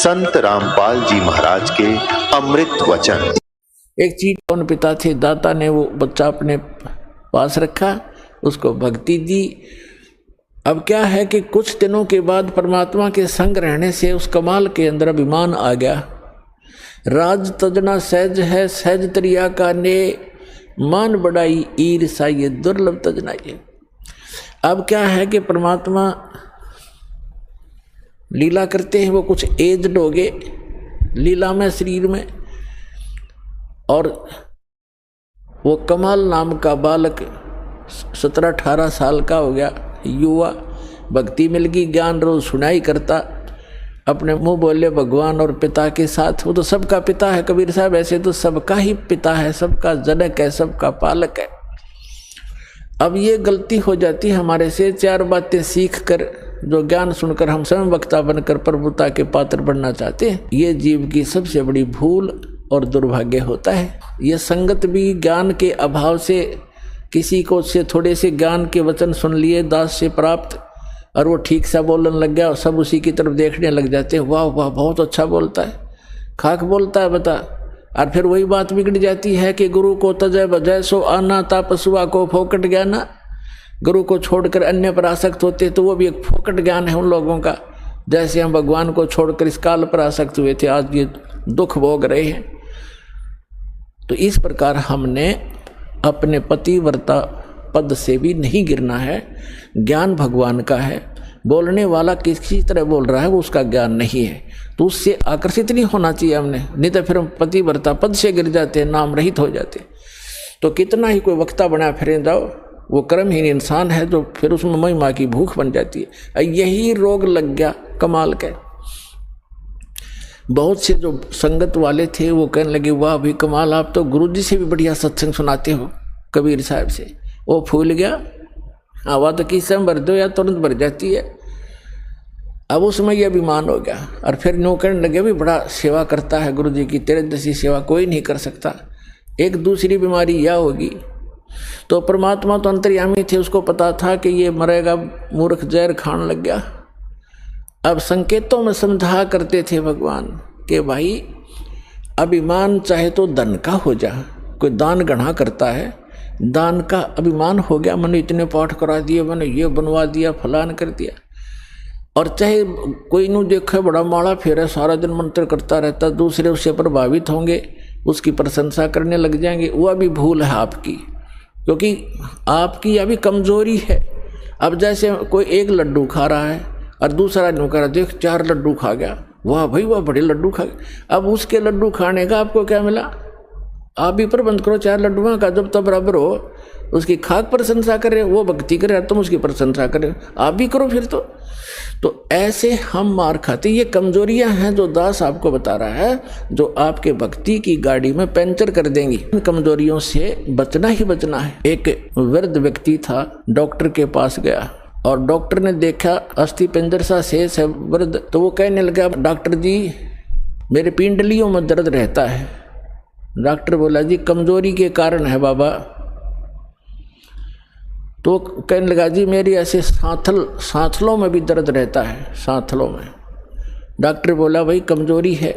संत रामपाल जी महाराज के अमृत वचन। एक चीटौन पिता थे, दाता ने वो बच्चा अपने पास रखा, उसको भक्ति दी। अब क्या है कि कुछ दिनों के बाद परमात्मा के संग रहने से उस कमाल के अंदर अभिमान आ गया। राज तजना सहज है, सहज तरिया का ने मान बढ़ाई ईर्षा ये दुर्लभ तजना ये। अब क्या है कि परमात्मा लीला करते हैं, वो कुछ एज्ड हो गए लीला में, शरीर में, और वो कमाल नाम का बालक 17-18 साल का हो गया, युवा, भक्ति मिल गई, ज्ञान रोज सुनाई करता, अपने मुंह बोले भगवान और पिता के साथ। वो तो सबका पिता है कबीर साहब, ऐसे तो सबका ही पिता है, सबका जनक है, सबका पालक है। अब ये गलती हो जाती है हमारे से, 4 बातें सीख कर, जो ज्ञान सुनकर हम स्वयं वक्ता बनकर प्रभुता के पात्र बनना चाहते हैं, ये जीव की सबसे बड़ी भूल और दुर्भाग्य होता है। यह संगत भी ज्ञान के अभाव से, किसी को से थोड़े से ज्ञान के वचन सुन लिए दास से प्राप्त, और वो ठीक सा बोलने लग गया और सब उसी की तरफ देखने लग जाते हैं, वाह वाह बहुत अच्छा बोलता है, खाक बोलता है बता। और फिर वही बात बिगड़ जाती है कि गुरु को तजय बजय सो आना, तापसुआ को फोकट ज्ञाना। गुरु को छोड़कर अन्य पर आसक्त होते तो वो भी एक फोकट ज्ञान है उन लोगों का। जैसे हम भगवान को छोड़कर इस काल पर आसक्त हुए थे, आज ये दुख भोग रहे हैं। तो इस प्रकार हमने अपने पतिव्रता पद से भी नहीं गिरना है। ज्ञान भगवान का है, बोलने वाला किसी तरह बोल रहा है वो उसका ज्ञान नहीं है, तो उससे आकर्षित नहीं होना चाहिए हमने, नहीं तो फिर हम पतिव्रता पद से गिर जाते हैं, नाम रहित हो जाते। तो कितना ही कोई वक्ता बना फिरे जाओ, वो कर्महीन इंसान है, जो फिर उसमें महिमा की भूख बन जाती है। यही रोग लग गया कमाल का। बहुत से जो संगत वाले थे वो कहने लगे, वाह भाई कमाल, आप तो गुरु जी से भी बढ़िया सत्संग सुनाते हो कबीर साहब से। वो फूल गया, हवा तो किस समय भर दो या तुरंत भर जाती है। अब उसमें यह अभिमान हो गया, और फिर नो कहने लगे, भी बड़ा सेवा करता है गुरु जी की, तेरे जैसी सेवा कोई नहीं कर सकता। एक दूसरी बीमारी यह होगी। तो परमात्मा तो अंतर्यामी थे, उसको पता था कि ये मरेगा, मूर्ख जहर खाने लग गया। अब संकेतों में समझा करते थे भगवान कि भाई अभिमान चाहे तो धन का हो जा, कोई दान गढ़ा करता है, दान का अभिमान हो गया, मैंने इतने पाठ करा दिए, मैंने ये बनवा दिया, फलान कर दिया। और चाहे कोई नू देखे बड़ा माड़ा फेरा, सारा दिन मंत्र करता रहता, दूसरे उससे प्रभावित होंगे, उसकी प्रशंसा करने लग जाएंगे, वह भी भूल है आपकी, क्योंकि आपकी अभी कमजोरी है। अब जैसे कोई एक लड्डू खा रहा है और दूसरा यूँ कह रहा, देख 4 लड्डू खा गया, वाह भाई वाह बड़े लड्डू खा गए। अब उसके लड्डू खाने का आपको क्या मिला? आप भी प्रबंध करो 4 लड्डुओं का, जब तब बराबर हो, उसकी खाक प्रशंसा करे, वो भक्ति करे, तुम उसकी प्रशंसा करे, आप भी करो फिर। तो ऐसे हम मार खाते। ये कमजोरियां हैं जो दास आपको बता रहा है, जो आपके भक्ति की गाड़ी में पंचर कर देंगी। इन कमजोरियों से बचना ही बचना है। एक वृद्ध व्यक्ति था, डॉक्टर के पास गया और डॉक्टर ने देखा अस्थि पिंजर सा शेष है वृद्ध, तो वो कहने लगा, डॉक्टर जी मेरे पिंडलियों में दर्द रहता है। डॉक्टर बोला, जी कमजोरी के कारण है बाबा। तो कहने लगा, जी मेरी ऐसे सांथलों में भी दर्द रहता है, सांथलों में। डॉक्टर बोला, भाई कमजोरी है,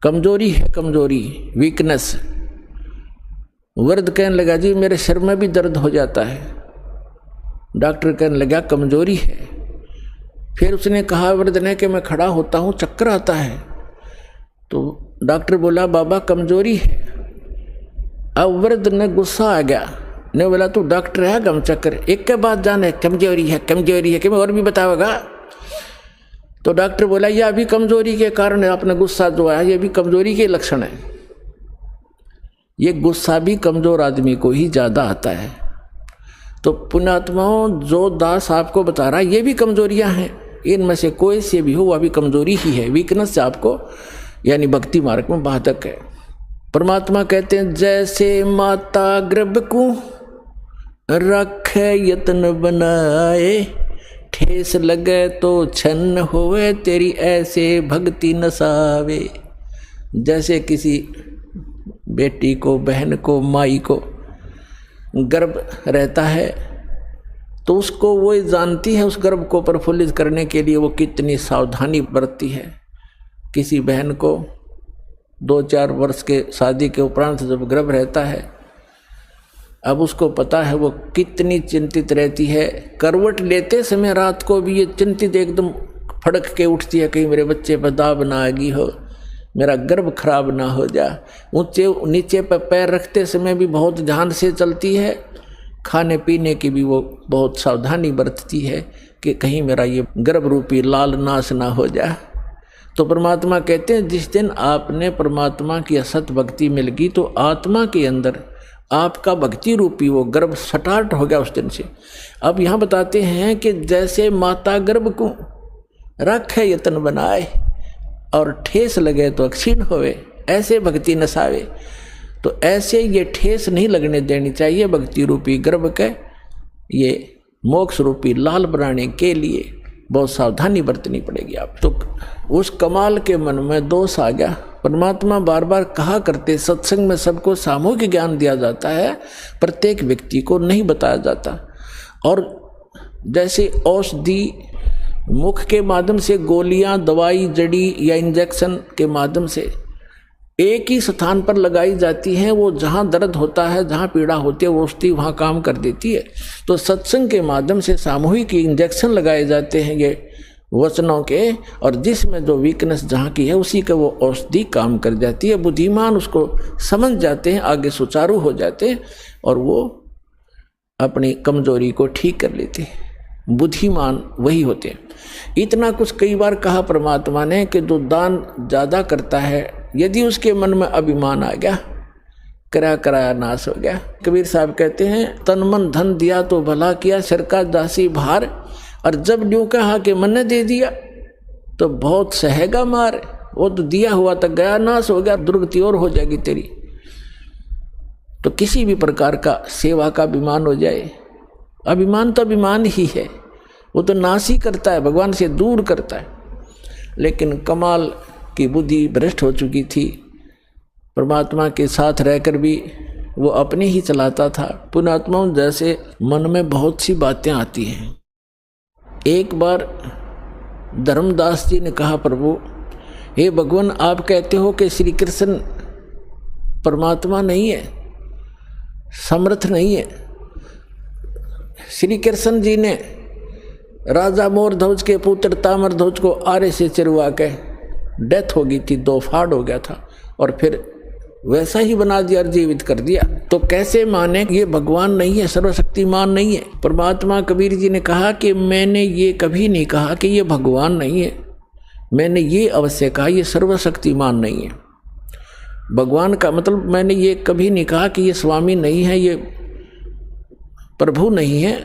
कमजोरी है, कमजोरी, वीकनेस। वृद्ध कहने लगा, जी मेरे सिर में भी दर्द हो जाता है। डॉक्टर कहने लगा, कमजोरी है। फिर उसने कहा वृद्ध ने कि मैं खड़ा होता हूँ चक्कर आता है। तो डॉक्टर बोला, बाबा कमजोरी है। अब वृद्ध ने गुस्सा आ गया, ने बोला, तू डॉक्टर है गम चक्कर, एक के बाद जाने कमजोरी है, कमजोरी है, कि मैं और भी बताओगा। तो डॉक्टर बोला, यह अभी कमजोरी के कारण है, आपने गुस्सा जो आया ये भी कमजोरी के लक्षण है। ये गुस्सा भी कमजोर आदमी को ही ज्यादा आता है। तो पुण्यात्माओं, जो दास आपको बता रहा है ये भी कमजोरियां हैं, इनमें से कोई से भी हो वह भी कमजोरी ही है, वीकनेस से आपको यानी भक्ति मार्ग में बाधक है। परमात्मा कहते हैं, जैसे माता गर्भ को रखे यत्न बनाए, ठेस लगे तो छन्न होवे, तेरी ऐसे भक्ति नसावे। जैसे किसी बेटी को, बहन को, माई को गर्भ रहता है तो उसको वो जानती है उस गर्भ को प्रफुल्लित करने के लिए वो कितनी सावधानी बरतती है। किसी बहन को 2-4 वर्ष के शादी के उपरांत जब गर्भ रहता है, अब उसको पता है वो कितनी चिंतित रहती है। करवट लेते समय रात को भी ये चिंतित एकदम फड़क के उठती है, कहीं मेरे बच्चे पर दाब ना आ गई हो, मेरा गर्भ खराब ना हो जा। ऊंचे नीचे पर पैर रखते समय भी बहुत ध्यान से चलती है। खाने पीने की भी वो बहुत सावधानी बरतती है कि कहीं मेरा ये गर्भ रूपी लाल नाश ना हो जाए। तो परमात्मा कहते हैं जिस दिन आपने परमात्मा की असत भक्ति मिल गई तो आत्मा के अंदर आपका भक्ति रूपी वो गर्भ स्टार्ट हो गया उस दिन से। अब यहाँ बताते हैं कि जैसे माता गर्भ को रखे यतन बनाए और ठेस लगे तो क्षीण होवे, ऐसे भक्ति नसावे। तो ऐसे ये ठेस नहीं लगने देनी चाहिए भक्ति रूपी गर्भ के। ये मोक्ष रूपी लाल बनाने के लिए बहुत सावधानी बरतनी पड़ेगी आप। तो उस कमाल के मन में दोष आ गया। परमात्मा बार बार कहा करते सत्संग में सबको सामूहिक ज्ञान दिया जाता है, प्रत्येक व्यक्ति को नहीं बताया जाता। और जैसे औषधि मुख के माध्यम से गोलियां, दवाई, जड़ी या इंजेक्शन के माध्यम से एक ही स्थान पर लगाई जाती हैं, वो जहाँ दर्द होता है, जहाँ पीड़ा होती है, वो औषधि वहाँ काम कर देती है। तो सत्संग के माध्यम से सामूहिक इंजेक्शन लगाए जाते हैं ये वचनों के, और जिसमें जो वीकनेस जहाँ की है उसी का वो औषधि काम कर जाती है। बुद्धिमान उसको समझ जाते हैं, आगे सुचारू हो जाते हैं और वो अपनी कमजोरी को ठीक कर लेते हैं। बुद्धिमान वही होते हैं। इतना कुछ कई बार कहा परमात्मा ने कि जो दान ज़्यादा करता है, यदि उसके मन में अभिमान आ गया, कराया नाश हो गया। कबीर साहब कहते हैं तन मन धन दिया तो भला किया, सिर का दासी भार, और जब न्यू कहा कि मन ने दे दिया तो बहुत सहेगा मार। वो तो दिया हुआ तक गया, नाश हो गया, दुर्गति और हो जाएगी तेरी। तो किसी भी प्रकार का सेवा का अभिमान हो जाए, अभिमान तो अभिमान ही है, वो तो नाश ही करता है, भगवान से दूर करता है। लेकिन कमाल की बुद्धि भ्रष्ट हो चुकी थी, परमात्मा के साथ रहकर भी वो अपने ही चलाता था। पुण्यात्माओं जैसे मन में बहुत सी बातें आती हैं। एक बार धर्मदास जी ने कहा, प्रभु हे भगवान, आप कहते हो कि श्री कृष्ण परमात्मा नहीं है, समर्थ नहीं है। श्री कृष्ण जी ने राजा मोरध्वज के पुत्र ताम्रध्वज को आरे से चिरवा के डेथ हो गई थी, 2 फाड़ हो गया था, और फिर वैसा ही बना दिया और जीवित कर दिया। तो कैसे माने ये भगवान नहीं है, सर्वशक्तिमान नहीं है। परमात्मा कबीर जी ने कहा कि मैंने ये कभी नहीं कहा कि ये भगवान नहीं है, मैंने ये अवश्य कहा ये सर्वशक्तिमान नहीं है। भगवान का मतलब मैंने ये कभी नहीं कहा कि ये स्वामी नहीं है, ये प्रभु नहीं है,